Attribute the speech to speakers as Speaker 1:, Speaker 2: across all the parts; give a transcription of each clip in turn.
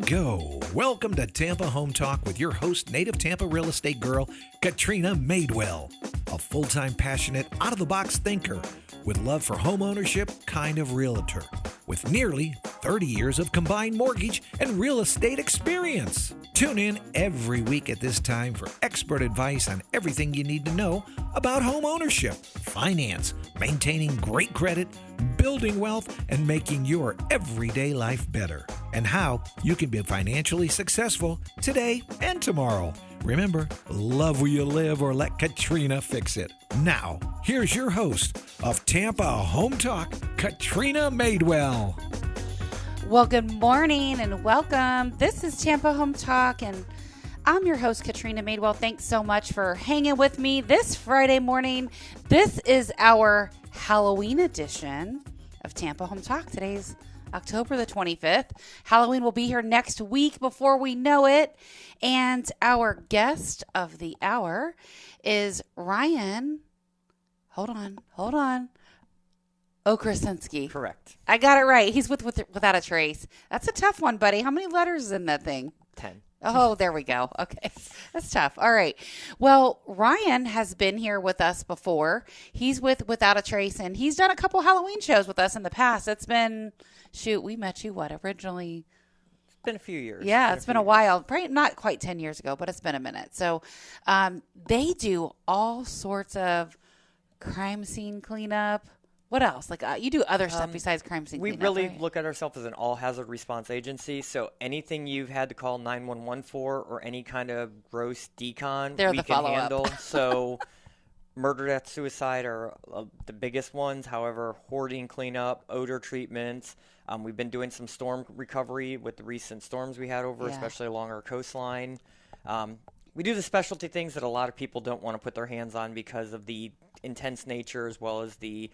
Speaker 1: go. Welcome to Tampa Home Talk with your host, native Tampa real estate girl, Katrina Madewell, a full-time passionate, out-of-the-box thinker with love for home ownership, kind of realtor, with nearly 30 years of combined mortgage and real estate experience. Tune in every week at this time for expert advice on everything you need to know about home ownership, finance, maintaining great credit, building wealth, and making your everyday life better, and how you can be financially successful today and tomorrow. Remember, love where you live or let Katrina fix it. Now, here's your host of Tampa Home Talk, Katrina Madewell.
Speaker 2: Well, good morning and welcome. This is Tampa Home Talk, and I'm your host, Katrina Madewell. Thanks so much for hanging with me this Friday morning. This is our Halloween edition of Tampa Home Talk. Today's October the 25th. Halloween will be here next week before we know it. And our guest of the hour is Ryan. Hold on. Okrasinski.
Speaker 3: Correct.
Speaker 2: I got it right. He's Without A Trace. That's a tough one, buddy. How many letters is in that thing?
Speaker 3: 10.
Speaker 2: Oh, there we go. Okay. That's tough. All right. Well, Ryan has been here with us before. He's Without A Trace, and he's done a couple Halloween shows with us in the past. It's been, we met you, originally?
Speaker 3: It's been a few years.
Speaker 2: Yeah, it's been a while. Probably not quite 10 years ago, but it's been a minute. So they do all sorts of crime scene cleanup. What else? Like you do other stuff besides crime scene cleanup,
Speaker 3: We really
Speaker 2: right?
Speaker 3: look at ourselves as an all-hazard response agency. So anything you've had to call 911 for or any kind of gross decon, we can handle. So murder, death, suicide are the biggest ones. However, hoarding cleanup, odor treatments. We've been doing some storm recovery with the recent storms we had over, especially along our coastline. We do the specialty things that a lot of people don't want to put their hands on because of the intense nature as well as the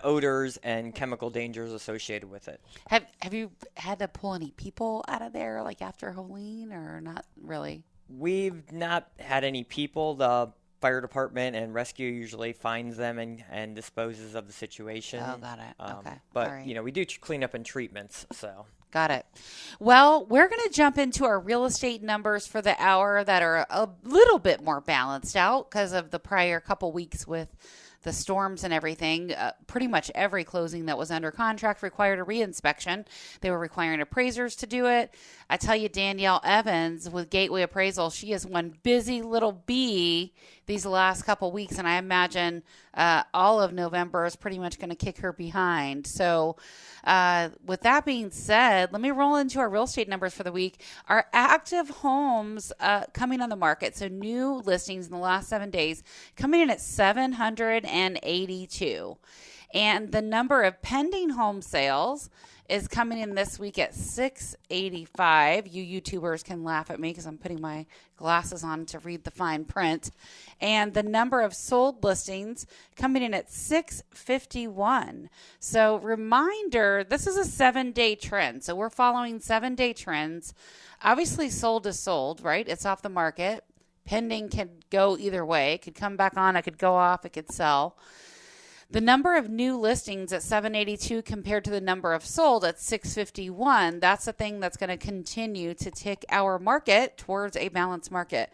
Speaker 3: odors and chemical dangers associated with it.
Speaker 2: Have you had to pull any people out of there like after Halloween or not really?
Speaker 3: We've not had any people. The fire department and rescue usually finds them and disposes of the situation.
Speaker 2: Oh, got it. Okay.
Speaker 3: But,
Speaker 2: right.
Speaker 3: We do cleanup and treatments, so.
Speaker 2: Got it. Well, we're going to jump into our real estate numbers for the hour that are a little bit more balanced out because of the prior couple weeks with the storms and everything. Pretty much every closing that was under contract required a reinspection. They were requiring appraisers to do it. I tell you, Danielle Evans with Gateway Appraisal, she is one busy little bee these last couple weeks, and I imagine all of November is pretty much going to kick her behind. So with that being said, let me roll into our real estate numbers for the week. Our active homes coming on the market, so new listings in the last 7 days, coming in at 782. And the number of pending home sales is coming in this week at 685. You YouTubers can laugh at me because I'm putting my glasses on to read the fine print. And the number of sold listings coming in at 651. So reminder, this is a 7-day trend. So we're following 7-day trends. Obviously sold is sold, right? It's off the market. Pending can go either way. It could come back on. It could go off. It could sell. The number of new listings at 782 compared to the number of sold at 651, that's the thing that's going to continue to tick our market towards a balanced market,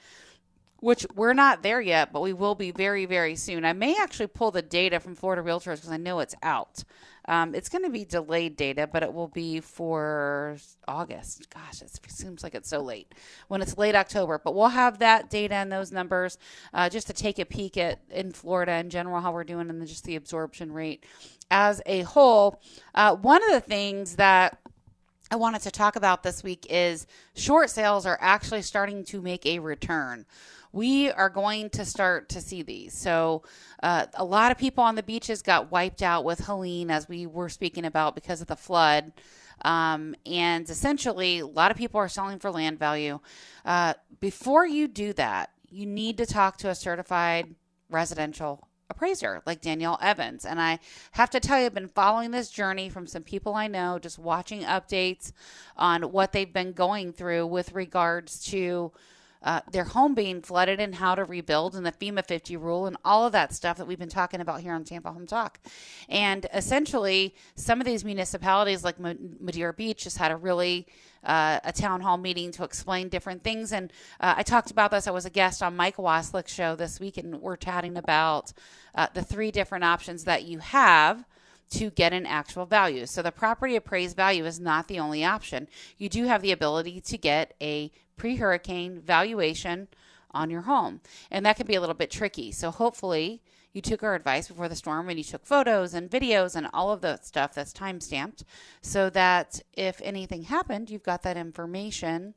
Speaker 2: which we're not there yet, but we will be very, very soon. I may actually pull the data from Florida Realtors because I know it's out. It's going to be delayed data, but it will be for August. Gosh, it seems like it's so late when it's late October. But we'll have that data and those numbers just to take a peek at in Florida in general, how we're doing, and then just the absorption rate as a whole. One of the things that I wanted to talk about this week is short sales are actually starting to make a return. We are going to start to see these. So a lot of people on the beaches got wiped out with Helene, as we were speaking about, because of the flood. And essentially, a lot of people are selling for land value. Before you do that, you need to talk to a certified residential appraiser like Danielle Evans. And I have to tell you, I've been following this journey from some people I know, just watching updates on what they've been going through with regards to their home being flooded and how to rebuild and the FEMA 50 rule and all of that stuff that we've been talking about here on Tampa Home Talk. And essentially, some of these municipalities like Madeira Beach just had a town hall meeting to explain different things. And I talked about this. I was a guest on Mike Waslick's show this week, and we're chatting about the 3 different options that you have to get an actual value. So the property appraised value is not the only option. You do have the ability to get a pre-hurricane valuation on your home, and that can be a little bit tricky. So hopefully you took our advice before the storm and you took photos and videos and all of the stuff that's time-stamped so that if anything happened, you've got that information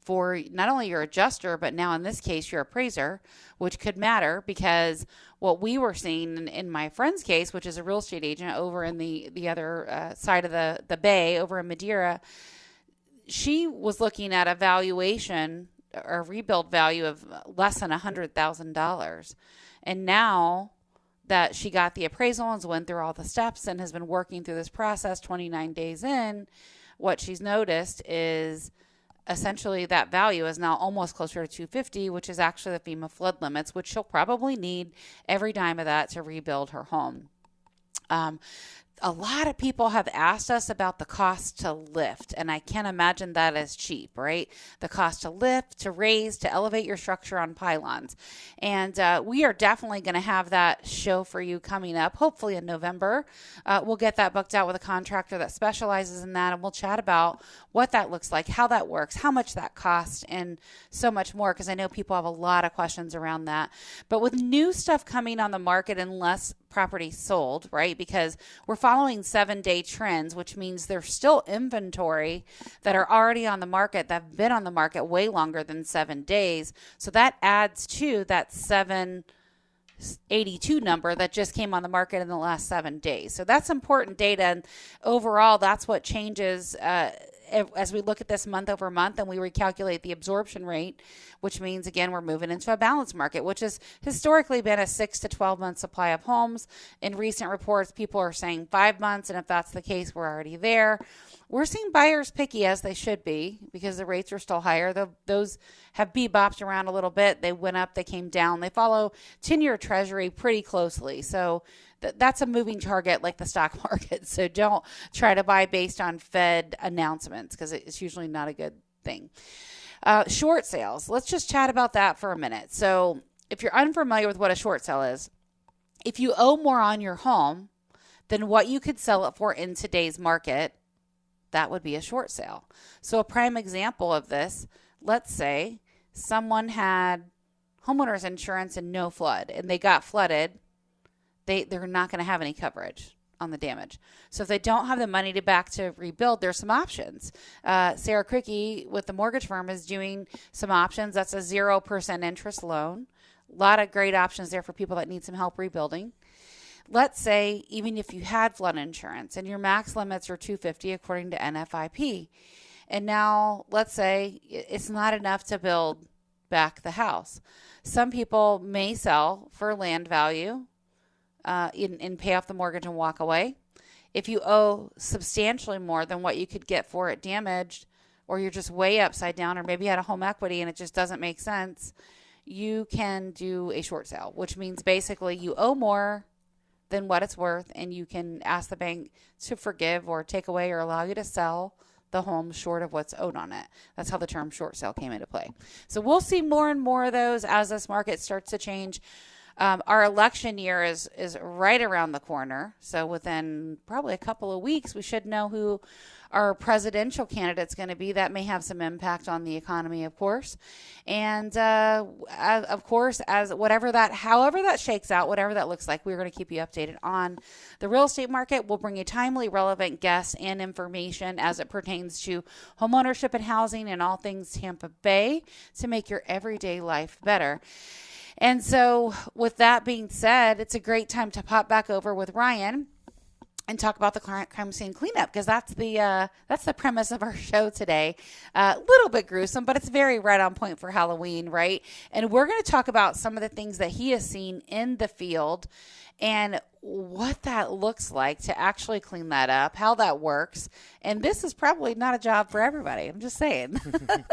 Speaker 2: for not only your adjuster, but now in this case, your appraiser, which could matter because what we were seeing in my friend's case, which is a real estate agent over in the other side of the bay over in Madeira, she was looking at a valuation or rebuild value of less than $100,000. And now that she got the appraisal and went through all the steps and has been working through this process 29 days in, what she's noticed is essentially that value is now almost closer to 250, which is actually the FEMA flood limits, which she'll probably need every dime of that to rebuild her home. A lot of people have asked us about the cost to lift, and I can't imagine that as cheap, right? The cost to lift, to raise, to elevate your structure on pylons. And we are definitely going to have that show for you coming up, hopefully in November. We'll get that booked out with a contractor that specializes in that, and we'll chat about what that looks like, how that works, how much that costs, and so much more, because I know people have a lot of questions around that. But with new stuff coming on the market and less property sold, right? Because we're following 7-day trends, which means there's still inventory that are already on the market that have been on the market way longer than 7 days. So that adds to that 782 number that just came on the market in the last 7 days. So that's important data. And overall, that's what changes as we look at this month over month and we recalculate the absorption rate, which means, again, we're moving into a balanced market, which has historically been a 6 to 12 month supply of homes. In recent reports, people are saying 5 months. And if that's the case, we're already there. We're seeing buyers picky, as they should be, because the rates are still higher. Those have bebopped around a little bit. They went up, they came down. They follow 10-year treasury pretty closely. So that's a moving target like the stock market. So don't try to buy based on Fed announcements because it's usually not a good thing. Short sales. Let's just chat about that for a minute. So if you're unfamiliar with what a short sale is, if you owe more on your home than what you could sell it for in today's market, that would be a short sale. So a prime example of this, let's say someone had homeowners insurance and no flood, and they got flooded. They're not going to have any coverage on the damage. So if they don't have the money to rebuild, there's some options. Sarah Cricky with the mortgage firm is doing some options. That's a 0% interest loan. A lot of great options there for people that need some help rebuilding. Let's say even if you had flood insurance and your max limits are $250 according to NFIP, and now let's say it's not enough to build back the house. Some people may sell for land value and pay off the mortgage and walk away. If you owe substantially more than what you could get for it damaged, or you're just way upside down, or maybe you had a home equity and it just doesn't make sense, you can do a short sale, which means basically you owe more than what it's worth, and you can ask the bank to forgive or take away or allow you to sell the home short of what's owed on it. That's how the term short sale came into play. So we'll see more and more of those as this market starts to change. Our election year is right around the corner. So within probably a couple of weeks, we should know who our presidential candidate's going to be. That may have some impact on the economy, of course. And of course, however that shakes out, whatever that looks like, we're going to keep you updated on the real estate market. We'll bring you timely, relevant guests and information as it pertains to homeownership and housing and all things Tampa Bay to make your everyday life better. And so with that being said, it's a great time to pop back over with Ryan and talk about the crime scene cleanup, because that's the premise of our show today. A little bit gruesome, but it's very right on point for Halloween, right? And we're going to talk about some of the things that he has seen in the field and what that looks like to actually clean that up, how that works. And this is probably not a job for everybody. I'm just saying.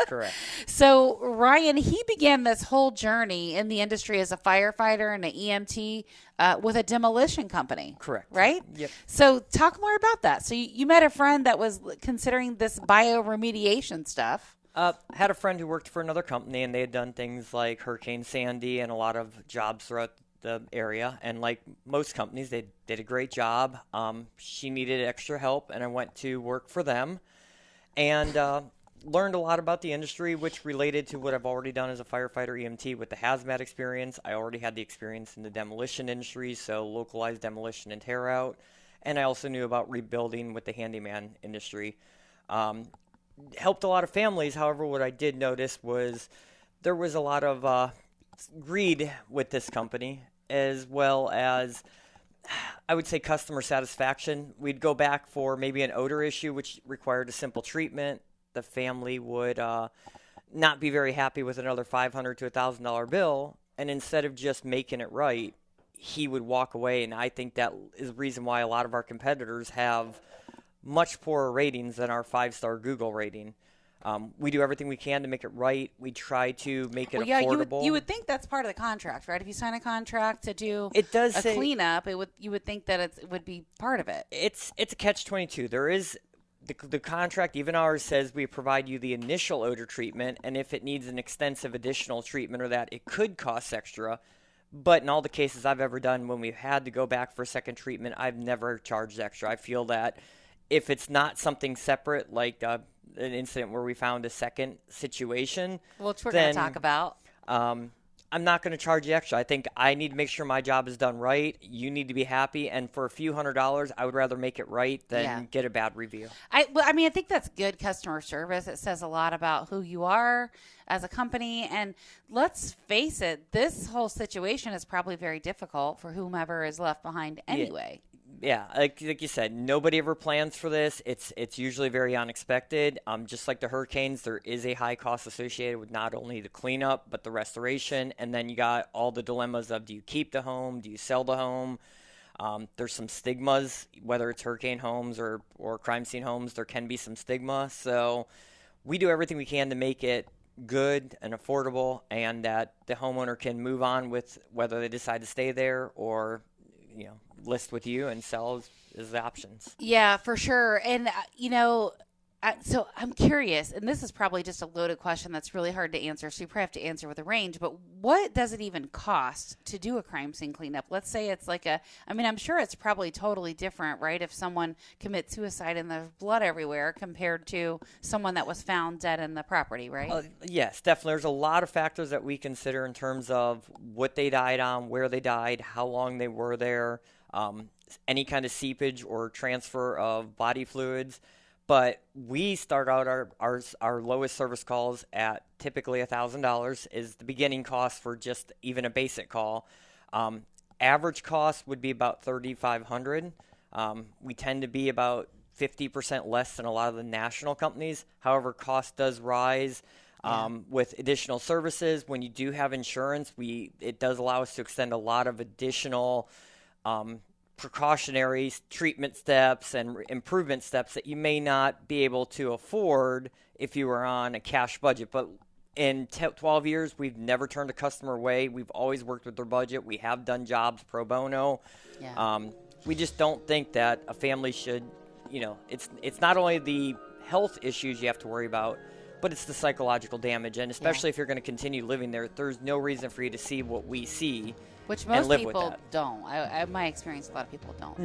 Speaker 3: Correct.
Speaker 2: So Ryan, he began this whole journey in the industry as a firefighter and an EMT with a demolition company.
Speaker 3: Correct.
Speaker 2: Right?
Speaker 3: Yep.
Speaker 2: So talk more about that. So you met a friend that was considering this bioremediation stuff.
Speaker 3: Had a friend who worked for another company, and they had done things like Hurricane Sandy and a lot of jobs throughout the area. And like most companies, they did a great job. She needed extra help, and I went to work for them and learned a lot about the industry, which related to what I've already done as a firefighter EMT with the hazmat experience. I already had the experience in the demolition industry, so localized demolition and tear out. And I also knew about rebuilding with the handyman industry. Helped a lot of families. However, what I did notice was there was a lot of greed with this company, as well as, I would say, customer satisfaction. We'd go back for maybe an odor issue, which required a simple treatment. The family would not be very happy with another $500 to $1,000 bill, and instead of just making it right, he would walk away. And I think that is the reason why a lot of our competitors have much poorer ratings than our 5-star Google rating. We do everything we can to make it right. We try to make it affordable.
Speaker 2: You would think that's part of the contract, right? If you sign a contract to do
Speaker 3: say
Speaker 2: cleanup, you would think that it would be part of it.
Speaker 3: It's a catch-22. There is the contract, even ours, says we provide you the initial odor treatment, and if it needs an extensive additional treatment or that, it could cost extra. But in all the cases I've ever done, when we've had to go back for a second treatment, I've never charged extra. I feel that if it's not something separate, like an incident where we found a second situation,
Speaker 2: which we're going to talk about,
Speaker 3: I'm not going to charge you extra. I think I need to make sure my job is done right. You need to be happy. And for a few $100s, I would rather make it right than get a bad review.
Speaker 2: I think that's good customer service. It says a lot about who you are as a company. And let's face it, this whole situation is probably very difficult for whomever is left behind anyway.
Speaker 3: Yeah, like you said, nobody ever plans for this. It's usually very unexpected. Just like the hurricanes, there is a high cost associated with not only the cleanup but the restoration, and then you got all the dilemmas of, do you keep the home, do you sell the home? There's some stigmas, whether it's hurricane homes or crime scene homes. There can be some stigma, so we do everything we can to make it good and affordable, and that the homeowner can move on with whether they decide to stay there or list with you and sell as the options.
Speaker 2: Yeah, for sure. And, so I'm curious, and this is probably just a loaded question that's really hard to answer, so you probably have to answer with a range, but what does it even cost to do a crime scene cleanup? Let's say it's like I'm sure it's probably totally different, right? If someone commits suicide and there's blood everywhere compared to someone that was found dead in the property, right?
Speaker 3: Yes, definitely. There's a lot of factors that we consider in terms of what they died on, where they died, how long they were there, any kind of seepage or transfer of body fluids. But we start out our lowest service calls at typically $1,000 is the beginning cost for just even a basic call. Average cost would be about $3,500. We tend to be about 50% less than a lot of the national companies. However, cost does rise with additional services. When you do have insurance, it does allow us to extend a lot of additional precautionary treatment steps and improvement steps that you may not be able to afford if you were on a cash budget. But in 12 years, we've never turned a customer away. We've always worked with their budget. We have done jobs pro bono. Yeah. We just don't think that a family should, it's not only the health issues you have to worry about, but it's the psychological damage. And especially if you're going to continue living there, there's no reason for you to see what we see.
Speaker 2: Which most people don't. My experience, a lot of people don't.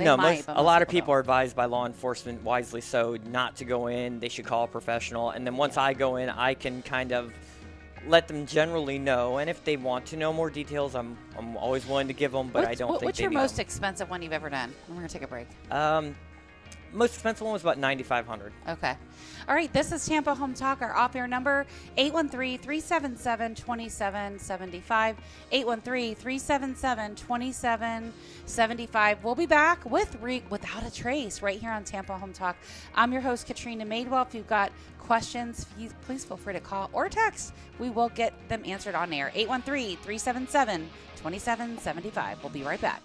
Speaker 3: A lot of people are advised by law enforcement, wisely so, not to go in. They should call a professional. And then once I go in, I can kind of let them generally know. And if they want to know more details, I'm always willing to give them, but I don't think they
Speaker 2: What's your most expensive one you've ever done? We're going to take a break.
Speaker 3: Most expensive one was about $9,500.
Speaker 2: Okay. All right. This is Tampa Home Talk. Our off-air number, 813-377-2775. 813-377-2775. We'll be back with Without a Trace right here on Tampa Home Talk. I'm your host, Katrina Madewell. If you've got questions, please feel free to call or text. We will get them answered on air. 813-377-2775. We'll be right back.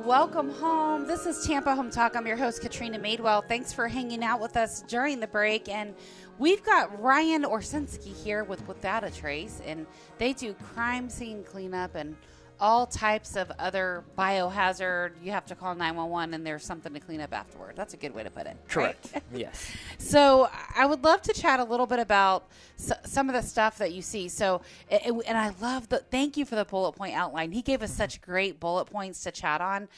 Speaker 2: Welcome home. This is Tampa Home Talk. I'm your host, Katrina Madewell. Thanks for hanging out with us during the break. And we've got Ryan Okrasinski here with Without A Trace, and they do crime scene cleanup and all types of other biohazard. You have to call 911 and there's something to clean up afterward. That's a good way to put it.
Speaker 3: Correct.
Speaker 2: Right?
Speaker 3: Yes.
Speaker 2: So I would love to chat a little bit about some of the stuff that you see. So, and I love thank you for the bullet point outline. He gave us such great bullet points to chat on.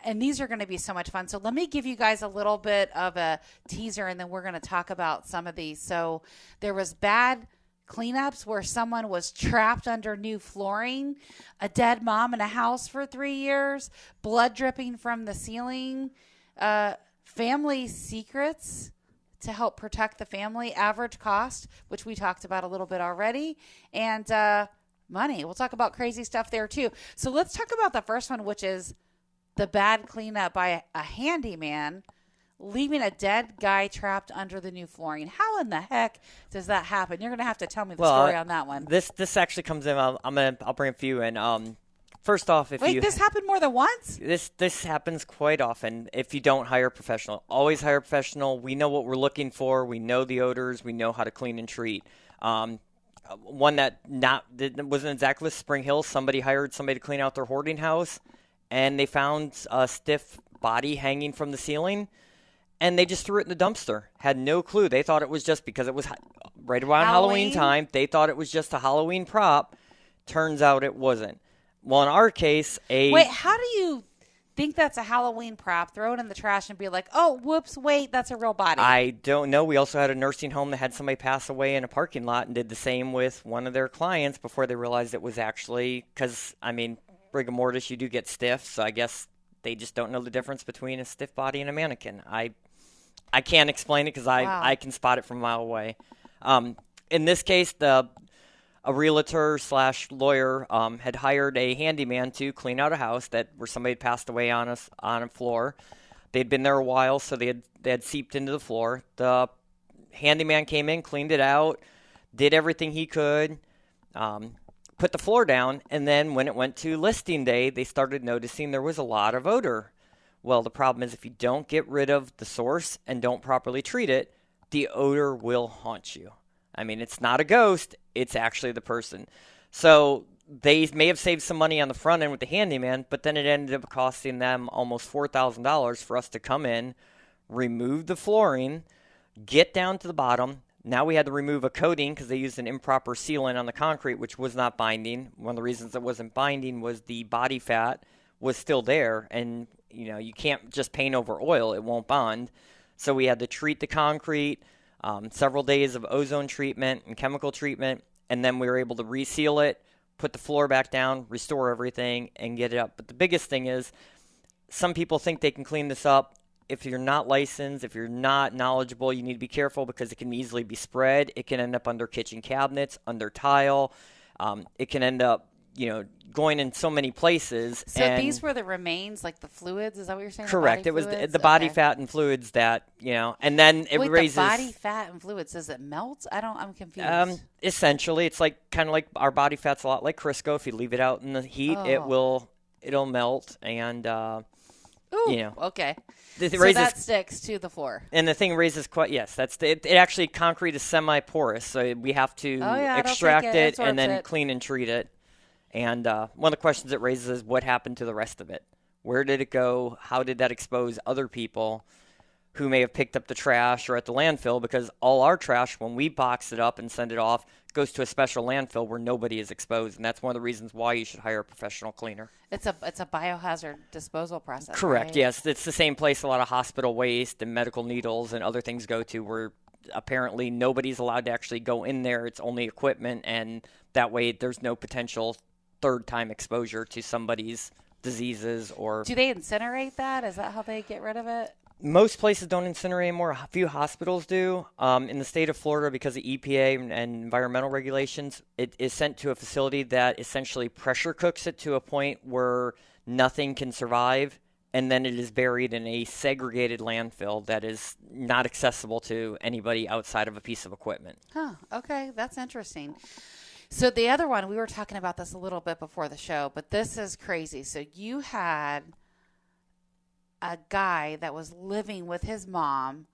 Speaker 2: And these are going to be so much fun. So let me give you guys a little bit of a teaser, and then we're going to talk about some of these. So there was bad cleanups where someone was trapped under new flooring, a dead mom in a house for 3 years, blood dripping from the ceiling, family secrets to help protect the family, average cost, which we talked about a little bit already, and money. We'll talk about crazy stuff there too. So let's talk about the first one, which is the bad cleanup by a handyman leaving a dead guy trapped under the new flooring. How in the heck does that happen? You're going to have to tell me the story on that one.
Speaker 3: This actually comes in. I'll bring a few in. First off,
Speaker 2: this happened more than once?
Speaker 3: This happens quite often if you don't hire a professional. Always hire a professional. We know what we're looking for. We know the odors. We know how to clean and treat. One that wasn't exactly Spring Hill. Somebody hired somebody to clean out their hoarding house, and they found a stiff body hanging from the ceiling. And they just threw it in the dumpster. Had no clue. They thought it was just because it was right around Halloween time. They thought it was just a Halloween prop. Turns out it wasn't. Well, in our case,
Speaker 2: Wait, how do you think that's a Halloween prop? Throw it in the trash and be like, oh, whoops, wait, that's a real body.
Speaker 3: I don't know. We also had a nursing home that had somebody pass away in a parking lot and did the same with one of their clients before they realized it was actually, because, rigor mortis, you do get stiff. So I guess they just don't know the difference between a stiff body and a mannequin. I can't explain it because I can spot it from a mile away. In this case, a realtor/lawyer had hired a handyman to clean out a house where somebody had passed away on a floor. They'd been there a while, so they had seeped into the floor. The handyman came in, cleaned it out, did everything he could, put the floor down, and then when it went to listing day, they started noticing there was a lot of odor. Well, the problem is if you don't get rid of the source and don't properly treat it, the odor will haunt you. It's not a ghost. It's actually the person. So they may have saved some money on the front end with the handyman, but then it ended up costing them almost $4,000 for us to come in, remove the flooring, get down to the bottom. Now we had to remove a coating because they used an improper sealant on the concrete, which was not binding. One of the reasons it wasn't binding was the body fat was still there, and you can't just paint over oil. It won't bond. So we had to treat the concrete, several days of ozone treatment and chemical treatment, and then we were able to reseal it, put the floor back down, restore everything, and get it up. But the biggest thing is some people think they can clean this up. If you're not licensed, if you're not knowledgeable, you need to be careful because it can easily be spread. It can end up under kitchen cabinets, under tile. It can end up going in so many places.
Speaker 2: So these were the remains, like the fluids? Is that what you're saying?
Speaker 3: Correct. It was the body fat and fluids that, and then it raises.
Speaker 2: The body fat and fluids, does it melt? I'm confused.
Speaker 3: Essentially, it's kind of like our body fat's a lot like Crisco. If you leave it out in the heat, it'll melt and,
Speaker 2: okay.
Speaker 3: So
Speaker 2: that sticks to the floor.
Speaker 3: And the thing raises it actually, concrete is semi-porous, so we have to extract it and then clean and treat it. And one of the questions it raises is what happened to the rest of it? Where did it go? How did that expose other people who may have picked up the trash or at the landfill? Because all our trash, when we box it up and send it off, goes to a special landfill where nobody is exposed. And that's one of the reasons why you should hire a professional cleaner.
Speaker 2: It's a biohazard disposal process.
Speaker 3: Correct,
Speaker 2: right?
Speaker 3: Yes. It's the same place a lot of hospital waste and medical needles and other things go to, where apparently nobody's allowed to actually go in there. It's only equipment, and that way there's no potential third-time exposure to somebody's diseases. Or
Speaker 2: do they incinerate that? Is that how they get rid of it?
Speaker 3: Most places don't incinerate anymore. A few hospitals do. In the state of Florida, because of EPA and environmental regulations, it is sent to a facility that essentially pressure cooks it to a point where nothing can survive, and then it is buried in a segregated landfill that is not accessible to anybody outside of a piece of equipment.
Speaker 2: Huh, okay, that's interesting. So the other one, we were talking about this a little bit before the show, but this is crazy. So you had a guy that was living with his mom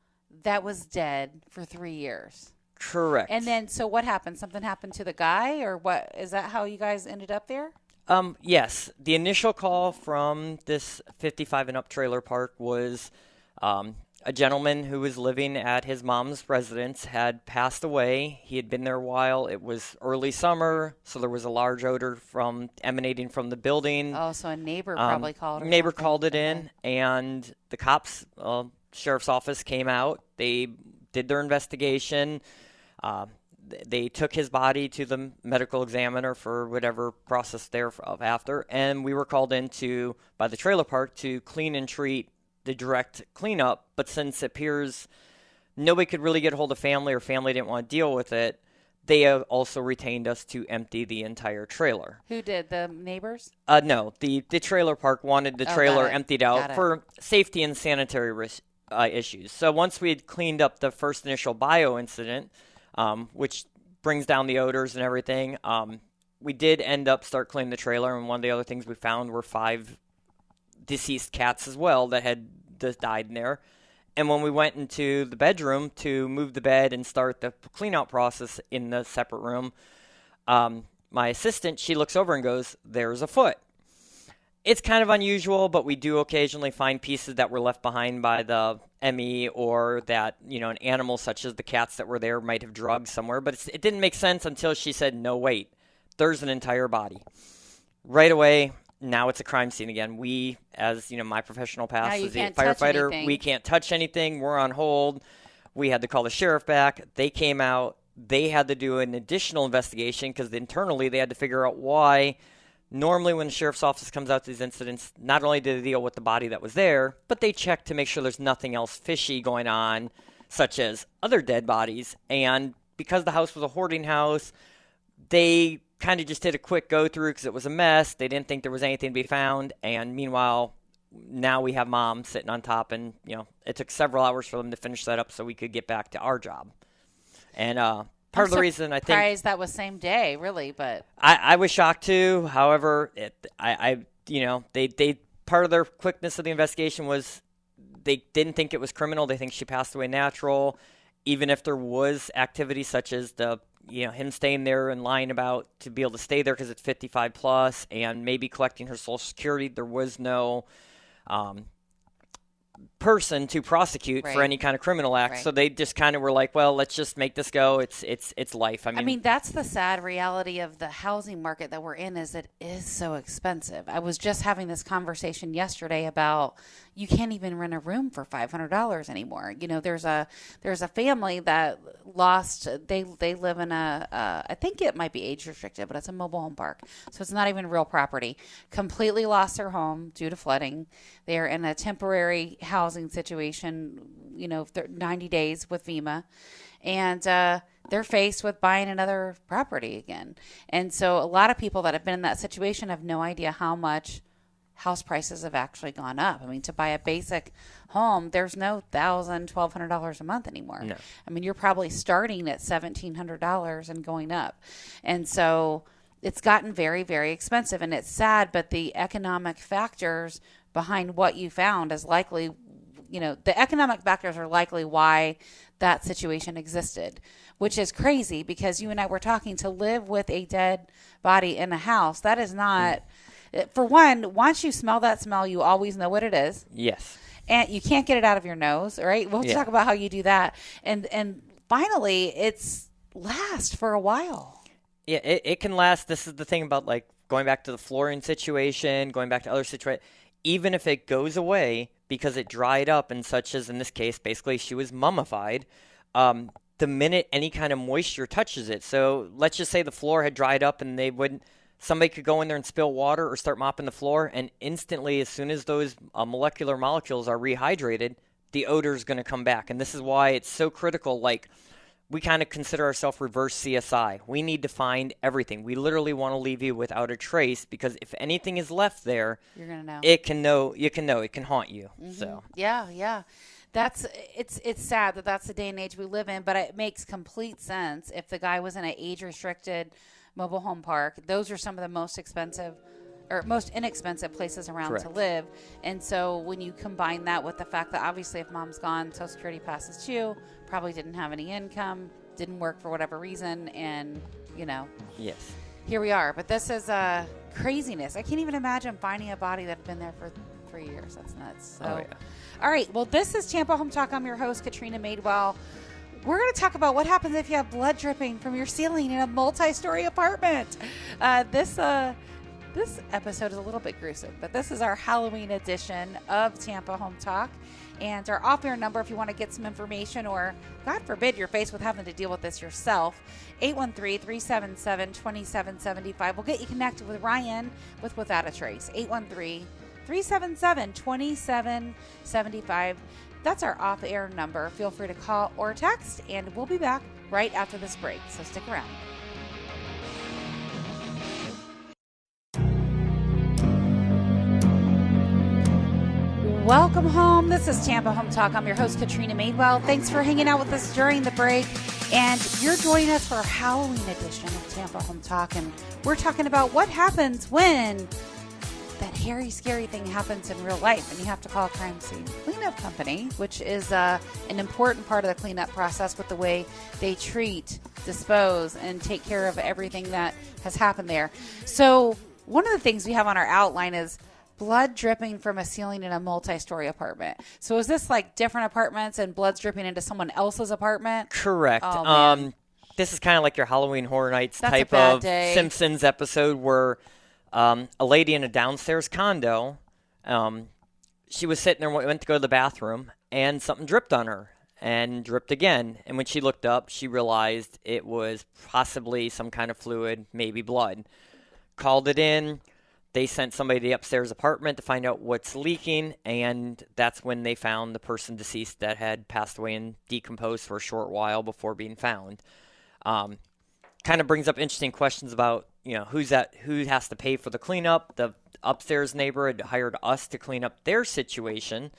Speaker 2: that was dead for 3 years.
Speaker 3: Correct.
Speaker 2: And then, so what happened? Something happened to the guy, or what? Is that how you guys ended up there?
Speaker 3: Yes. The initial call from this 55 and up trailer park was a gentleman who was living at his mom's residence had passed away. He had been there a while. It was early summer, so there was a large odor emanating from the building.
Speaker 2: Oh, so a neighbor probably called it.
Speaker 3: Neighbor called it in, and the cops, sheriff's office came out. They did their investigation. They took his body to the medical examiner for whatever process after, and we were called in by the trailer park to clean and treat the direct cleanup. But since it appears nobody could really get a hold of family, or family didn't want to deal with it, they also retained us to empty the entire trailer.
Speaker 2: Who did? The neighbors?
Speaker 3: No, the trailer park wanted the trailer emptied out for safety and sanitary issues. So once we had cleaned up the first initial bio incident, which brings down the odors and everything, we did end up start cleaning the trailer, and one of the other things we found were 5 deceased cats as well that had died in there. And when we went into the bedroom to move the bed and start the clean-out process in the separate room, my assistant, she looks over and goes, "There's a foot." It's kind of unusual, but we do occasionally find pieces that were left behind by the ME, or that, an animal such as the cats that were there might have drugged somewhere. But it didn't make sense until she said, "No, wait, there's an entire body." Right away, now it's a crime scene again. We, as my professional past as a firefighter, we can't touch anything. We're on hold. We had to call the sheriff back. They came out. They had to do an additional investigation because internally they had to figure out why. Normally, when the sheriff's office comes out to these incidents, not only do they deal with the body that was there, but they check to make sure there's nothing else fishy going on, such as other dead bodies. And because the house was a hoarding house, they kind of just did a quick go-through because it was a mess. They didn't think there was anything to be found. And meanwhile, now we have Mom sitting on top, and, it took several hours for them to finish that up so we could get back to our job. And part of the reason I think
Speaker 2: that was same day, really, but
Speaker 3: I was shocked too. However, they part of their quickness of the investigation was they didn't think it was criminal. They think she passed away natural, even if there was activity such as him staying there and lying about to be able to stay there because it's 55 plus and maybe collecting her Social Security. There was no person to prosecute for any kind of criminal act, so they just kind of were like, well, let's just make this go. It's life. I mean,
Speaker 2: that's the sad reality of the housing market that we're in, is it is so expensive. I was just having this conversation yesterday about you can't even rent a room for $500 anymore. There's a family that lost. They live in I think it might be age restricted, but it's a mobile home park, so it's not even real property. Completely lost their home due to flooding. They're in a temporary housing situation, 90 days with FEMA, and they're faced with buying another property again. And so a lot of people that have been in that situation have no idea how much house prices have actually gone up. I mean, to buy a basic home, there's no $1,000, $1,200 a month anymore.
Speaker 3: No.
Speaker 2: I mean, you're probably starting at $1,700 and going up. And so it's gotten very, very expensive, and it's sad, but the economic factors behind what you found is likely, the economic factors are likely why that situation existed, which is crazy because you and I were talking, to live with a dead body in a house. That is not, for one, once you smell that smell, you always know what it is.
Speaker 3: Yes.
Speaker 2: And you can't get it out of your nose, right? We'll talk about how you do that. And finally, it's last for a while.
Speaker 3: Yeah, it can last. This is the thing about, going back to the flooring situation, going back to other situations. Even if it goes away because it dried up, and such as in this case, basically she was mummified, the minute any kind of moisture touches it. So let's just say the floor had dried up and somebody could go in there and spill water or start mopping the floor, and instantly, as soon as those molecular molecules are rehydrated, the odor is going to come back. And this is why it's so critical. We kind of consider ourselves reverse CSI. We need to find everything. We literally want to leave you without a trace, because if anything is left there,
Speaker 2: you're going to know.
Speaker 3: It can know. You can know. It can haunt you.
Speaker 2: Mm-hmm.
Speaker 3: So
Speaker 2: yeah. It's sad that that's the day and age we live in, but it makes complete sense. If the guy was in an age restricted mobile home park, those are some of the most expensive or most inexpensive places around to live. And so when you combine that with the fact that obviously if mom's gone, Social Security passes due, probably didn't have any income, didn't work for whatever reason, and,
Speaker 3: Yes.
Speaker 2: Here we are. But this is craziness. I can't even imagine finding a body that had been there for 3 years. That's nuts. So,
Speaker 3: Oh, yeah.
Speaker 2: All right. Well, this is Tampa Home Talk. I'm your host, Katrina Madewell. We're going to talk about what happens if you have blood dripping from your ceiling in a multi-story apartment. This episode is a little bit gruesome, but this is our Halloween edition of Tampa Home Talk. And our off-air number, if you want to get some information or, God forbid, you're faced with having to deal with this yourself, 813-377-2775. We'll get you connected with Ryan with Without A Trace, 813-377-2775. That's our off-air number. Feel free to call or text, and we'll be back right after this break, so stick around. Welcome home. This is Tampa Home Talk. I'm your host, Katrina Madewell. Thanks for hanging out with us during the break. And you're joining us for our Halloween edition of Tampa Home Talk. And we're talking about what happens when that hairy, scary thing happens in real life and you have to call a crime scene cleanup company, which is an important part of the cleanup process with the way they treat, dispose, and take care of everything that has happened there. So one of the things we have on our outline is blood dripping from a ceiling in a multi-story apartment. So is this like different apartments and blood's dripping into someone else's apartment?
Speaker 3: Correct.
Speaker 2: Oh,
Speaker 3: this is kind of like your Halloween Horror Nights type of Simpsons episode where a lady in a downstairs condo, she was sitting there, went to go to the bathroom, and something dripped on her and dripped again. And when she looked up, she realized it was possibly some kind of fluid, maybe blood. Called it in. They sent somebody to the upstairs apartment to find out what's leaking, and that's when they found the person deceased that had passed away and decomposed for a short while before being found. Kind of brings up interesting questions about, who has to pay for the cleanup. The upstairs neighbor had hired us to clean up their situation.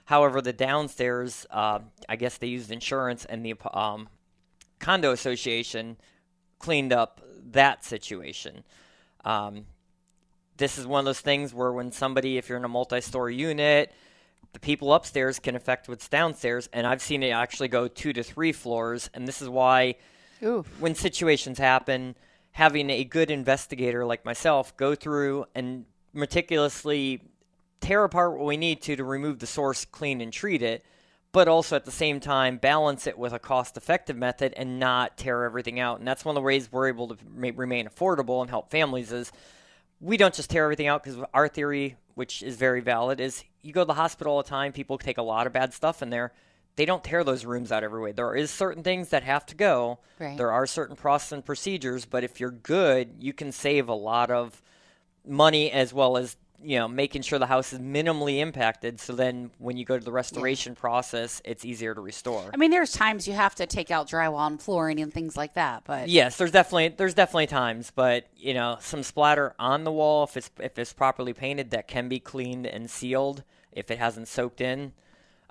Speaker 3: However, the downstairs, I guess they used insurance, and the condo association cleaned up that situation. This is one of those things where when somebody, if you're in a multi-story unit, the people upstairs can affect what's downstairs. And I've seen it actually go 2 to 3 floors. And this is why when situations happen, having a good investigator like myself go through and meticulously tear apart what we need to remove the source, clean and treat it, but also at the same time balance it with a cost-effective method and not tear everything out. And that's one of the ways we're able to remain affordable and help families is we don't just tear everything out, because our theory, which is very valid, is you go to the hospital all the time, people take a lot of bad stuff in there. They don't tear those rooms out every way. There is certain things that have to go.
Speaker 2: Right.
Speaker 3: There are certain process and procedures, but if you're good, you can save a lot of money as well as making sure the house is minimally impacted. So then when you go to the restoration process, it's easier to restore.
Speaker 2: I mean, there's times you have to take out drywall and flooring and things like that, but
Speaker 3: yes, there's definitely times, but some splatter on the wall, if it's properly painted, that can be cleaned and sealed if it hasn't soaked in.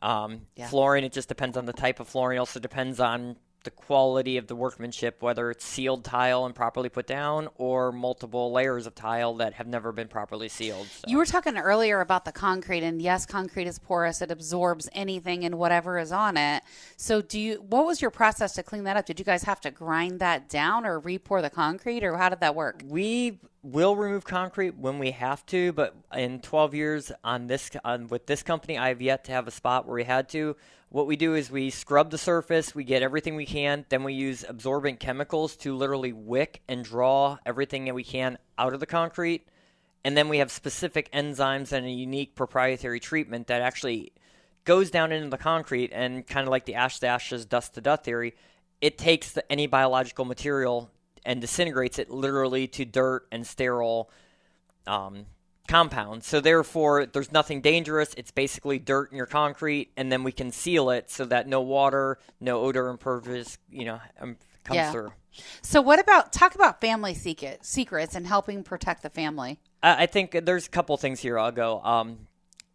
Speaker 3: Flooring, it just depends on the type of flooring. It also depends on the quality of the workmanship, whether it's sealed tile and properly put down or multiple layers of tile that have never been properly sealed. So.
Speaker 2: You were talking earlier about the concrete, and yes, concrete is porous. It absorbs anything and whatever is on it. So what was your process to clean that up? Did you guys have to grind that down or re-pour the concrete, or how did that work?
Speaker 3: We will remove concrete when we have to, but in 12 years with this company, I have yet to have a spot where we had to. What we do is we scrub the surface, we get everything we can, then we use absorbent chemicals to literally wick and draw everything that we can out of the concrete, and then we have specific enzymes and a unique proprietary treatment that actually goes down into the concrete, and kind of like the ash to ashes, dust to dust theory, it takes any biological material and disintegrates it literally to dirt and sterile compound. So therefore, there's nothing dangerous. It's basically dirt in your concrete, and then we can seal it so that no water, no odor impervious, comes through.
Speaker 2: So talk about family secrets and helping protect the family.
Speaker 3: I think there's a couple things here. I'll go.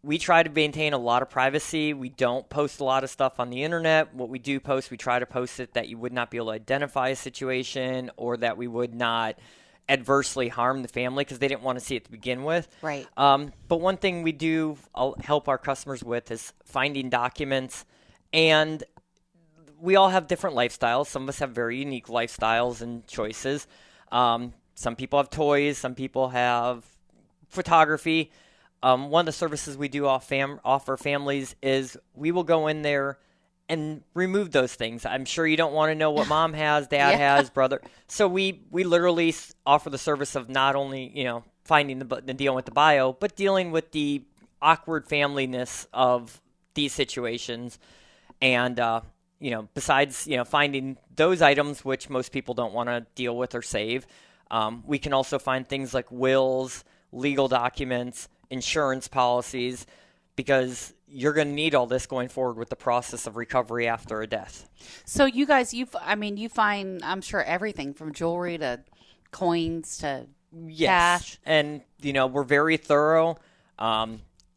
Speaker 3: We try to maintain a lot of privacy. We don't post a lot of stuff on the internet. What we do post, we try to post it that you would not be able to identify a situation, or that we would not adversely harm the family because they didn't want to see it to begin with.
Speaker 2: Right.
Speaker 3: But one thing we do help our customers with is finding documents, and we all have different lifestyles. Some of us have very unique lifestyles and choices. Some people have toys. Some people have photography. One of the services we do offer families is we will go in there and remove those things. I'm sure you don't want to know what mom has, dad has, brother. So we literally offer the service of not only, finding the dealing with the bio, but dealing with the awkward familyness of these situations. And, besides, finding those items, which most people don't want to deal with or save, we can also find things like wills, legal documents, insurance policies, because you're going to need all this going forward with the process of recovery after a death.
Speaker 2: So you guys, you find, I'm sure, everything from jewelry to coins to cash.
Speaker 3: And, we're very thorough.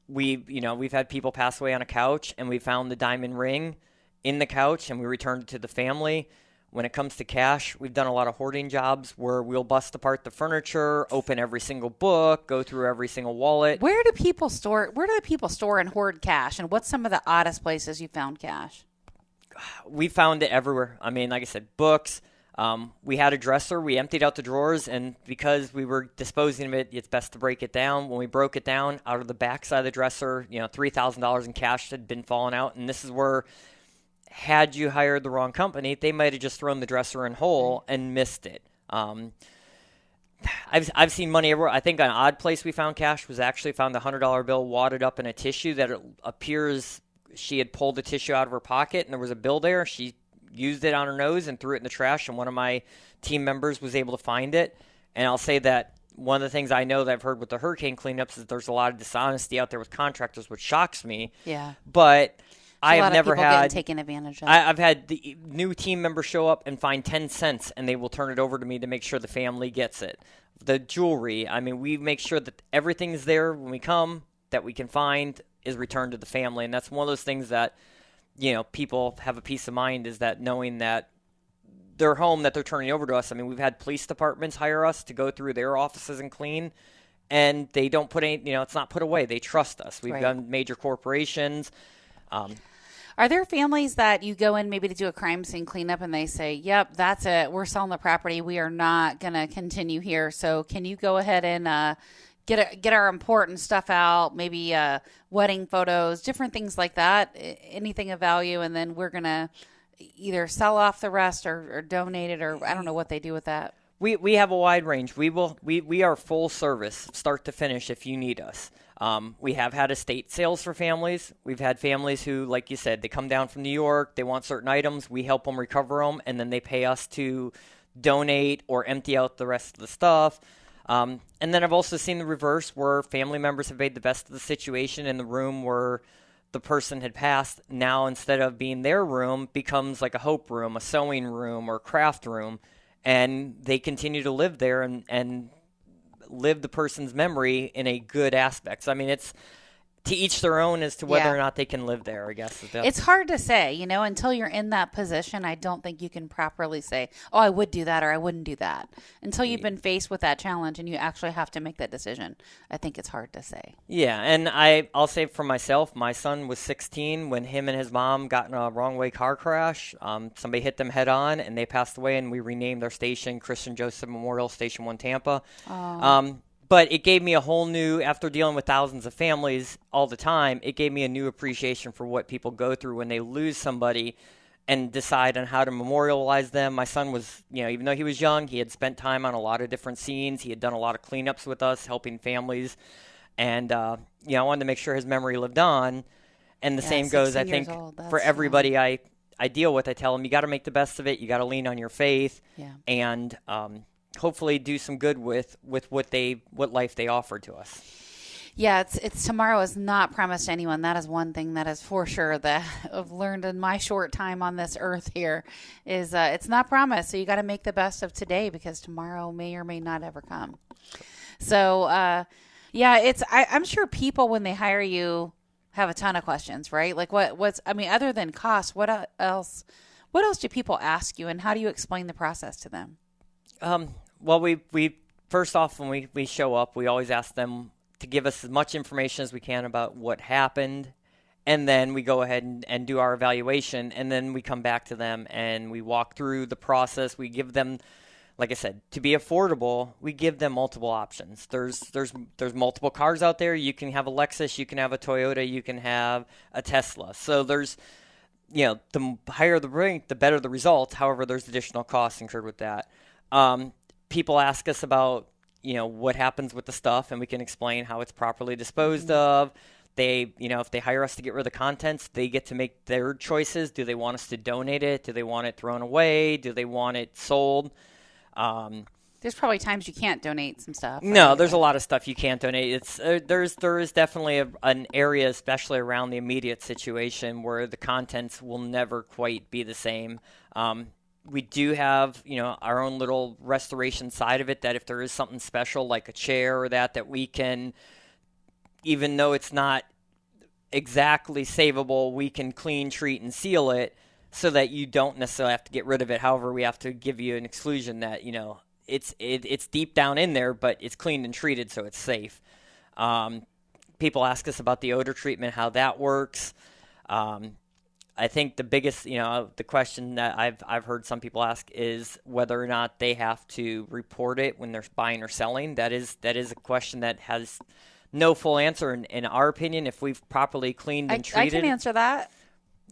Speaker 3: We've had people pass away on a couch, and we found the diamond ring in the couch, and we returned it to the family. When it comes to cash, we've done a lot of hoarding jobs where we'll bust apart the furniture, open every single book, go through every single wallet.
Speaker 2: Where do people store and hoard cash? And what's some of the oddest places you found cash?
Speaker 3: We found it everywhere. I mean, like I said, books. We had a dresser. We emptied out the drawers, and because we were disposing of it, it's best to break it down. When we broke it down, out of the backside of the dresser, $3,000 in cash had been falling out, and this is where, had you hired the wrong company, they might have just thrown the dresser in whole and missed it. I've seen money everywhere. I think an odd place we found cash was actually found a $100 bill wadded up in a tissue that it appears she had pulled the tissue out of her pocket, and there was a bill there. She used it on her nose and threw it in the trash, and one of my team members was able to find it. And I'll say that one of the things I know that I've heard with the hurricane cleanups is there's a lot of dishonesty out there with contractors, which shocks me.
Speaker 2: Yeah.
Speaker 3: But I have never had
Speaker 2: taken advantage of.
Speaker 3: I've had the new team members show up and find 10 cents, and they will turn it over to me to make sure the family gets it. The jewelry, we make sure that everything's there when we come that we can find is returned to the family, and that's one of those things that people have a peace of mind, is that knowing that their home that they're turning over to us. We've had police departments hire us to go through their offices and clean, and they don't put any, it's not put away. They trust us. We've done major corporations.
Speaker 2: Are there families that you go in maybe to do a crime scene cleanup and they say, yep, that's it, we're selling the property, we are not going to continue here, so can you go ahead and get our important stuff out, maybe wedding photos, different things like that, anything of value, and then we're going to either sell off the rest or donate it, or I don't know what they do with that.
Speaker 3: We have a wide range. We are full service, start to finish, if you need us. We have had estate sales for families. We've had families who, like you said, they come down from New York, they want certain items, we help them recover them, and then they pay us to donate or empty out the rest of the stuff. And then I've also seen the reverse, where family members have made the best of the situation in the room where the person had passed. Now, instead of being their room, becomes like a hope room, a sewing room, or craft room. And they continue to live there and live the person's memory in a good aspect. So, it's to each their own as to whether or not they can live there, I guess.
Speaker 2: It's hard to say, until you're in that position. I don't think you can properly say, oh, I would do that or I wouldn't do that. Until you've been faced with that challenge and you actually have to make that decision, I think it's hard to say.
Speaker 3: Yeah, and I'll say for myself, my son was 16 when him and his mom got in a wrong-way car crash. Somebody hit them head-on, and they passed away, and we renamed our station Christian Joseph Memorial Station 1 Tampa.
Speaker 2: Oh.
Speaker 3: But it gave me a whole new, after dealing with thousands of families all the time, it gave me a new appreciation for what people go through when they lose somebody and decide on how to memorialize them. My son was, even though he was young, he had spent time on a lot of different scenes. He had done a lot of cleanups with us, helping families. And, I wanted to make sure his memory lived on. And the same goes, I think, for everybody I deal with. I tell them, you got to make the best of it. You got to lean on your faith.
Speaker 2: Yeah.
Speaker 3: And, hopefully do some good with what life they offer to us.
Speaker 2: Yeah, it's tomorrow is not promised to anyone. That is one thing that is for sure that I've learned in my short time on this earth here is it's not promised. So you got to make the best of today, because tomorrow may or may not ever come. So I'm sure people, when they hire you, have a ton of questions, right? Like other than cost, what else do people ask you, and how do you explain the process to them?
Speaker 3: Well, we first off, when we show up, we always ask them to give us as much information as we can about what happened. And then we go ahead and do our evaluation, and then we come back to them and we walk through the process. We give them, like I said, to be affordable, we give them multiple options. There's multiple cars out there. You can have a Lexus, you can have a Toyota, you can have a Tesla. So there's, the higher the rank, the better the result. However, there's additional costs incurred with that. People ask us about, what happens with the stuff, and we can explain how it's properly disposed of. They, if they hire us to get rid of the contents, they get to make their choices. Do they want us to donate it? Do they want it thrown away? Do they want it sold?
Speaker 2: There's probably times you can't donate some stuff.
Speaker 3: No, there's a lot of stuff you can't donate. It's there is definitely an area, especially around the immediate situation, where the contents will never quite be the same. We do have, our own little restoration side of it, that if there is something special like a chair or that we can, even though it's not exactly savable, we can clean, treat, and seal it so that you don't necessarily have to get rid of it. However, we have to give you an exclusion that, it's deep down in there, but it's cleaned and treated, so it's safe. People ask us about the odor treatment, how that works. I think the biggest, the question that I've heard some people ask is whether or not they have to report it when they're buying or selling. That is a question that has no full answer in our opinion. If we've properly cleaned and treated.
Speaker 2: I can answer that.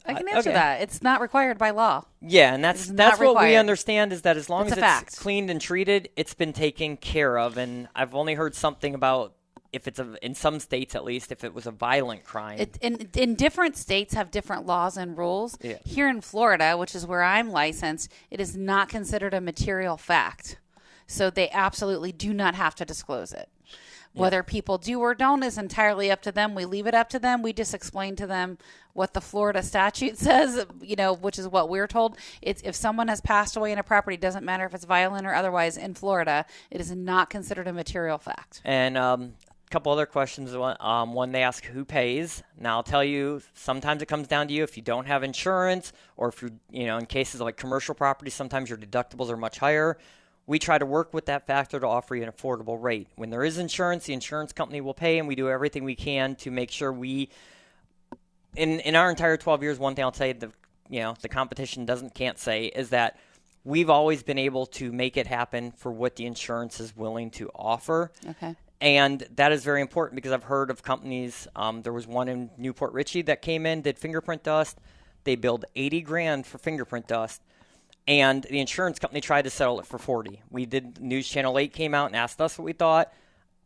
Speaker 2: That. It's not required by law.
Speaker 3: Yeah, and that's what we understand, is that as long as it's cleaned and treated, it's been taken care of. And I've only heard something about if it's in some states, at least, if it was a violent crime.
Speaker 2: In different states have different laws and rules.
Speaker 3: Yeah.
Speaker 2: Here in Florida, which is where I'm licensed, it is not considered a material fact. So they absolutely do not have to disclose it. Whether people do or don't is entirely up to them. We leave it up to them. We just explain to them what the Florida statute says, which is what we're told. It's if someone has passed away in a property, doesn't matter if it's violent or otherwise, in Florida, it is not considered a material fact.
Speaker 3: And a couple other questions. One, they ask who pays. Now, I'll tell you, sometimes it comes down to you. If you don't have insurance, or if you in cases like commercial property, sometimes your deductibles are much higher. We try to work with that factor to offer you an affordable rate. When there is insurance, the insurance company will pay, and we do everything we can to make sure we, in our entire 12 years, one thing I'll say, the competition can't say, is that we've always been able to make it happen for what the insurance is willing to offer.
Speaker 2: Okay.
Speaker 3: And that is very important, because I've heard of companies, there was one in Newport Richey that came in, did fingerprint dust. They billed $80,000 for fingerprint dust. And the insurance company tried to settle it for $40,000. We did. News Channel 8 came out and asked us what we thought.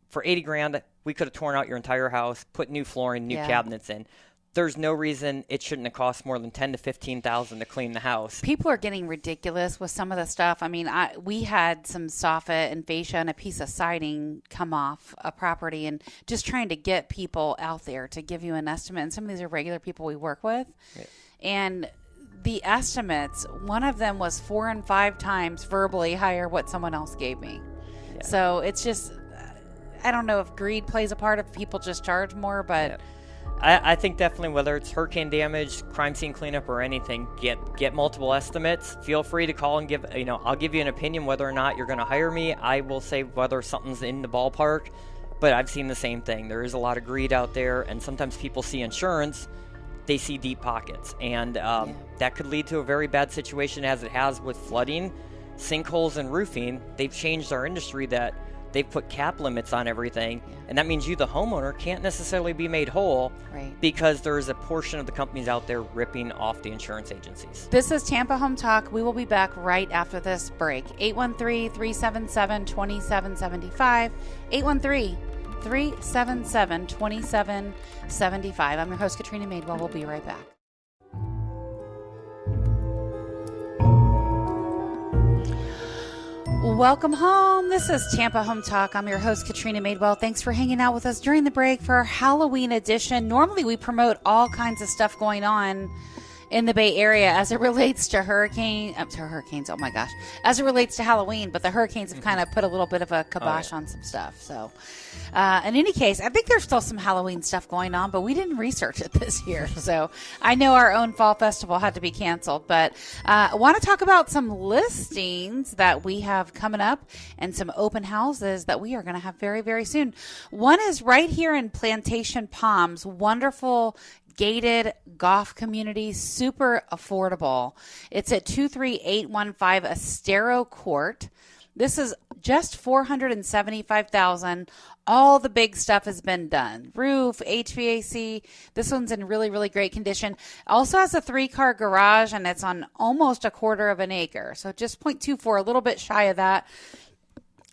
Speaker 3: For $80,000, we could have torn out your entire house, put new flooring, new cabinets in. There's no reason it shouldn't have cost more than $10,000 to $15,000 to clean the house.
Speaker 2: People are getting ridiculous with some of the stuff. I mean, we had some soffit and fascia and a piece of siding come off a property, and just trying to get people out there to give you an estimate. And some of these are regular people we work with, and the estimates, one of them was 4 and 5 times verbally higher what someone else gave me. Yeah. So it's just, I don't know if greed plays a part, if people just charge more, but
Speaker 3: I think definitely, whether it's hurricane damage, crime scene cleanup, or anything, get multiple estimates. Feel free to call and give, I'll give you an opinion whether or not you're going to hire me. I will say whether something's in the ballpark, but I've seen the same thing. There is a lot of greed out there, and sometimes people see insurance, they see deep pockets, and that could lead to a very bad situation, as it has with flooding, sinkholes, and roofing. They've changed our industry, that they've put cap limits on everything, and that means you, the homeowner, can't necessarily be made whole, because there is a portion of the companies out there ripping off the insurance agencies.
Speaker 2: This is Tampa Home Talk. We will be back right after this break. 813-377-2775. 813-377-2775. I'm your host, Katrina Madewell. We'll be right back. Welcome home. This is Tampa Home Talk. I'm your host, Katrina Madewell. Thanks for hanging out with us during the break for our Halloween edition. Normally, we promote all kinds of stuff going on in the Bay Area as it relates to hurricanes. Oh my gosh, as it relates to Halloween, but the hurricanes have kind of put a little bit of a kibosh on some stuff. So, in any case, I think there's still some Halloween stuff going on, but we didn't research it this year. So I know our own fall festival had to be canceled, but I want to talk about some listings that we have coming up and some open houses that we are going to have very, very soon. One is right here in Plantation Palms, wonderful gated golf community, super affordable. It's at 23815 Estero Court. This is just $475,000. All the big stuff has been done. Roof, HVAC. This one's in really, really great condition. Also has a 3-car garage, and it's on almost a quarter of an acre. So just 0.24, a little bit shy of that.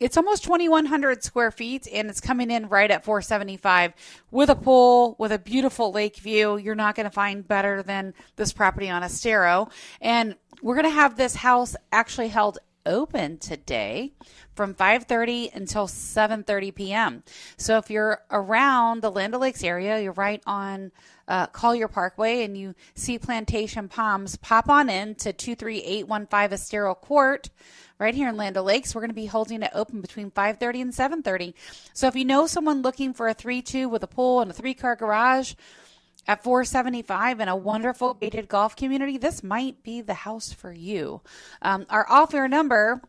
Speaker 2: It's almost 2,100 square feet, and it's coming in right at $475 with a pool, with a beautiful lake view. You're not going to find better than this property on Estero. And we're going to have this house actually held open today from 5:30 until 7:30 p.m. So if you're around the Land O'Lakes area, you're right on Collier Parkway, and you see Plantation Palms, pop on in to 23815 Estero Court right here in Land O'Lakes. We're going to be holding it open between 5:30 and 7:30. So if you know someone looking for a 3-2 with a pool and a 3-car garage at $475 in a wonderful gated golf community, this might be the house for you. Our off-air number,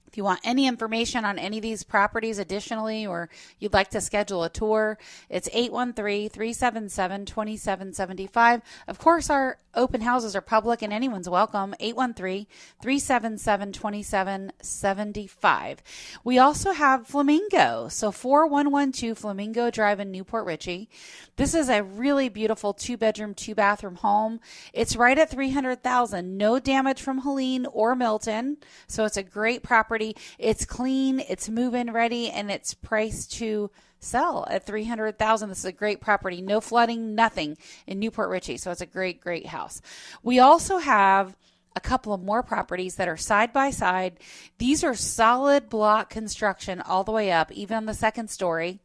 Speaker 2: if you want any information on any of these properties additionally, or you'd like to schedule a tour, it's 813-377-2775. Of course, our open houses are public and anyone's welcome. 813-377-2775. We also have Flamingo. So 4112 Flamingo Drive in Newport Richey. This is a really beautiful 2-bedroom, 2-bathroom home. It's right at $300,000. No damage from Helene or Milton. So it's a great property. It's clean, it's move-in ready, and it's priced to sell at $300,000. This is a great property. No flooding, nothing in Newport Richey. So it's a great, great house. We also have a couple of more properties that are side by side. These are solid block construction all the way up, even on the second story.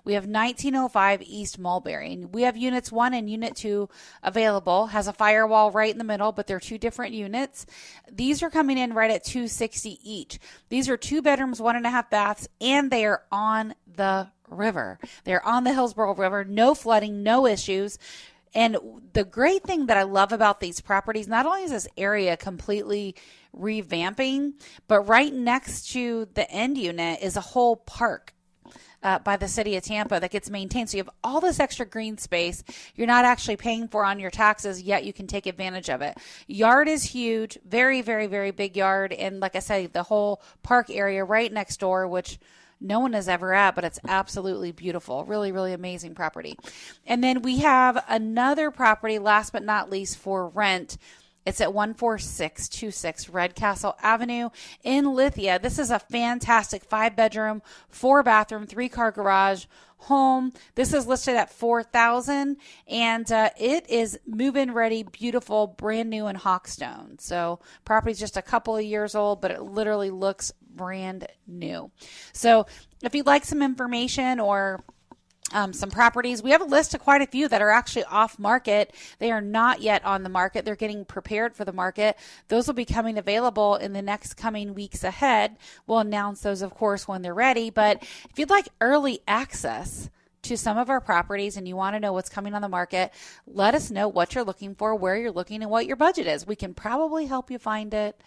Speaker 2: We have 1905 East Mulberry. We have Units 1 and Unit 2 available. Has a firewall right in the middle, but they're 2 different units. These are coming in right at $260 each. These are 2 bedrooms, 1.5 baths, and they are on the river. They're on the Hillsborough River. No flooding, no issues. And the great thing that I love about these properties, not only is this area completely revamping, but right next to the end unit is a whole park by the city of Tampa that gets maintained. So you have all this extra green space you're not actually paying for on your taxes, yet you can take advantage of it. Yard is huge, very, very, very big yard. And like I said, the whole park area right next door, which no one is ever at, but it's absolutely beautiful. Really, really amazing property. And then we have another property, last but not least, for rent. It's at 14626 Redcastle Avenue in Lithia. This is a fantastic 5-bedroom, 4-bathroom, 3-car garage home. This is listed at $4,000, and it is move-in ready, beautiful, brand new in Hawkstone. So property's just a couple of years old, but it literally looks brand new. So if you'd like some information or some properties, we have a list of quite a few that are actually off market. They are not yet on the market. They're getting prepared for the market. Those will be coming available in the next coming weeks ahead. We'll announce those, of course, when they're ready. But if you'd like early access to some of our properties and you want to know what's coming on the market, let us know what you're looking for, where you're looking, and what your budget is. We can probably help you find it,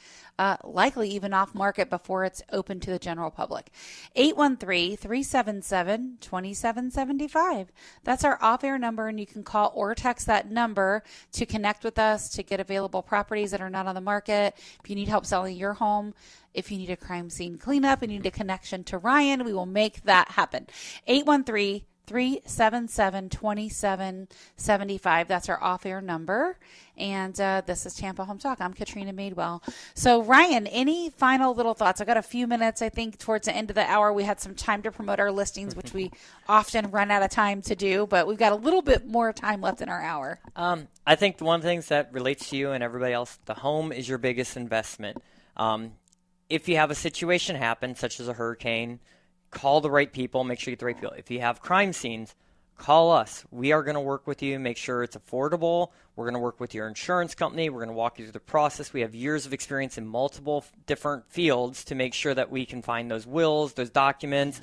Speaker 2: likely even off market before it's open to the general public. 813-377-2775. That's our off-air number, and you can call or text that number to connect with us to get available properties that are not on the market. If you need help selling your home, if you need a crime scene cleanup and you need a connection to Ryan, we will make that happen. 813-377-2775. That's our off-air number. And this is Tampa Home Talk. I'm Katrina Madewell. So, Ryan, any final little thoughts? I've got a few minutes. I think towards the end of the hour, we had some time to promote our listings, which we often run out of time to do. But we've got a little bit more time left in our hour.
Speaker 3: I think one of the things that relates to you and everybody else, the home is your biggest investment. If you have a situation happen, such as a hurricane, call the right people, make sure you get the right people. If you have crime scenes, call us. We are going to work with you and make sure it's affordable. We're going to work with your insurance company. We're going to walk you through the process. We have years of experience in multiple different fields to make sure that we can find those wills, those documents.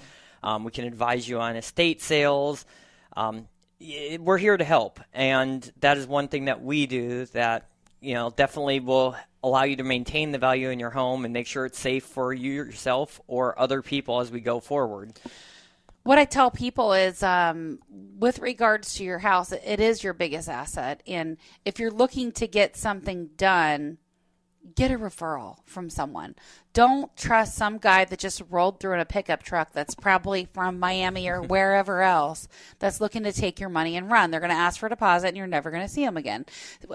Speaker 3: We can advise you on estate sales. We're here to help. And that is one thing that we do that, definitely will allow you to maintain the value in your home and make sure it's safe for you yourself or other people as we go forward.
Speaker 2: What I tell people is with regards to your house, it is your biggest asset. And if you're looking to get something done, get a referral from someone. Don't trust some guy that just rolled through in a pickup truck that's probably from Miami or wherever else that's looking to take your money and run. They're going to ask for a deposit and you're never going to see them again.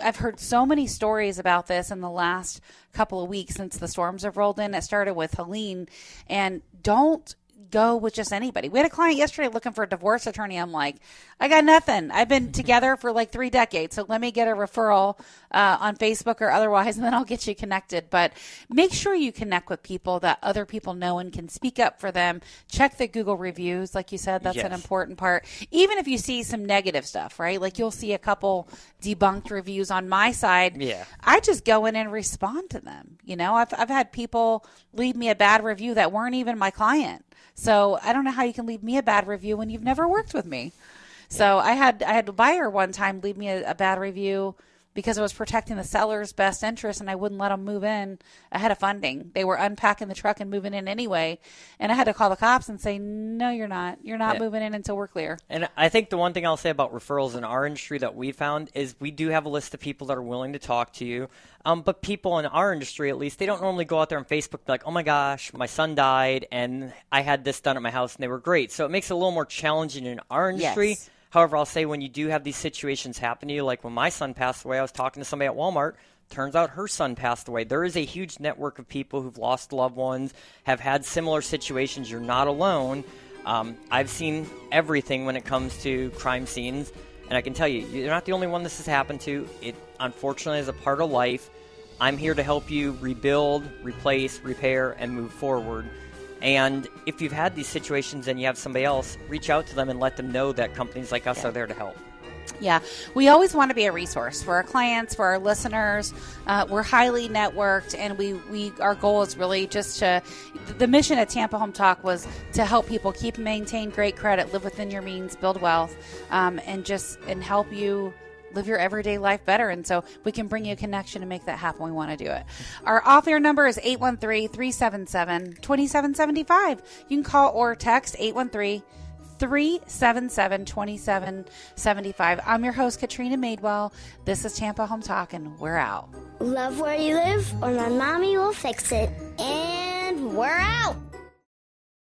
Speaker 2: I've heard so many stories about this in the last couple of weeks since the storms have rolled in. It started with Helene. And don't go with just anybody. We had a client yesterday looking for a divorce attorney. I'm like, I got nothing. I've been together for like 3 decades. So let me get a referral on Facebook or otherwise, and then I'll get you connected. But make sure you connect with people that other people know and can speak up for them. Check the Google reviews. Like you said, that's an important part. Even if you see some negative stuff, right? Like you'll see a couple debunked reviews on my side.
Speaker 3: Yeah.
Speaker 2: I just go in and respond to them. I've had people leave me a bad review that weren't even my client. So I don't know how you can leave me a bad review when you've never worked with me. So I had a buyer one time leave me a bad review because I was protecting the seller's best interest and I wouldn't let them move in ahead of funding. They were unpacking the truck and moving in anyway. And I had to call the cops and say, no, you're not. You're not moving in until we're clear.
Speaker 3: And I think the one thing I'll say about referrals in our industry that we found is we do have a list of people that are willing to talk to you. But people in our industry, at least, they don't normally go out there on Facebook like, oh my gosh, my son died and I had this done at my house and they were great. So it makes it a little more challenging in our industry.
Speaker 2: Yes.
Speaker 3: However, I'll say when you do have these situations happen to you, like when my son passed away, I was talking to somebody at Walmart. Turns out her son passed away. There is a huge network of people who've lost loved ones, have had similar situations. You're not alone. I've seen everything when it comes to crime scenes. And I can tell you, you're not the only one this has happened to. It, unfortunately, is a part of life. I'm here to help you rebuild, replace, repair, and move forward. And if you've had these situations and you have somebody else, reach out to them and let them know that companies like us are there to help.
Speaker 2: Yeah, we always want to be a resource for our clients, for our listeners. We're highly networked, and our goal is really just the mission at Tampa Home Talk was to help people keep and maintain great credit, live within your means, build wealth, and help you live your everyday life better. And so we can bring you a connection and make that happen. We want to do it. Our off-air number is 813-377-2775. You can call or text 813-377-2775. I'm your host, Katrina Madewell. This is Tampa Home Talk, and we're out.
Speaker 4: Love where you live, or my mommy will fix it. And we're out.